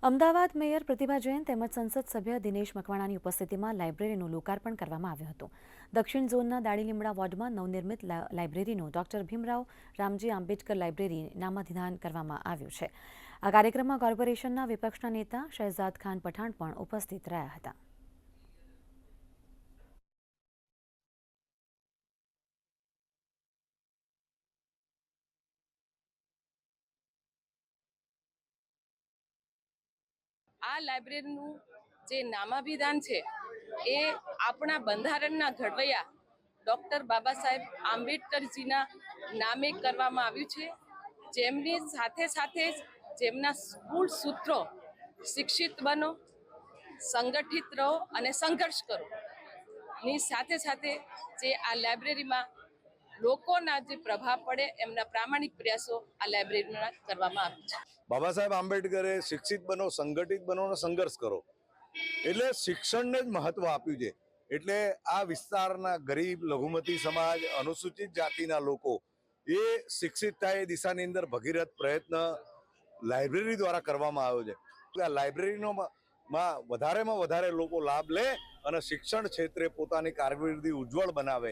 Ahmedabad mayor પ્રતિભા જૈન તેમજ સંસદ સભ્ય દિનેશ મકવાણાની ઉપસ્થિતિમાં લાઇબ્રેરીનું લોકાર્પણ કરવામાં આવ્યું હતું। દક્ષિણ ઝોનના દાણીલીમડા વોર્ડમાં નવનિર્મિત લાઇબ્રેરીનું ડોક્ટર ભીમરાવ રામજી આંબેડકર લાઇબ્રેરી નામાભિધાન કરવામાં આવ્યું છે। આ કાર્યક્રમમાં કોર્પોરેશનના વિપક્ષના નેતા શહેજાદ ખાન પઠાણ પણ ઉપસ્થિત રહ્યા હતા। આ લાઇબ્રેરીનું જે નામાભિધાન છે એ આપણા બંધારણના ઘડવૈયા ડૉક્ટર બાબા સાહેબ આંબેડકરજીના નામે કરવામાં આવ્યું છે, જેમની સાથે સાથે જેમના મૂળ સૂત્રો શિક્ષિત બનો, સંગઠિત રહો અને સંઘર્ષ કરો ની સાથે સાથે જે આ લાઇબ્રેરીમાં લોકોના જે પ્રભાવ પડે એમના પ્રામાણિક પ્રયાસો આ લાઇબ્રેરીમાં કરવામાં આવ્યા છે। બાબા સાહેબ આંબેડકરે શિક્ષિત બનો, સંગઠિત બનો અને સંઘર્ષ કરો એટલે શિક્ષણને જ મહત્વ આપ્યું છે। એટલે આ વિસ્તારના ગરીબ, લઘુમતી સમાજ, અનુસૂચિત જાતિના લોકો એ શિક્ષિત થાય એ દિશાની અંદર ભગીરથ પ્રયત્ન લાઇબ્રેરી દ્વારા કરવામાં આવ્યો છે। આ લાઇબ્રેરીનો વધારેમાં વધારે લોકો લાભ લે અને શિક્ષણ ક્ષેત્રે પોતાની કારકિર્દી ઉજ્જવળ બનાવે।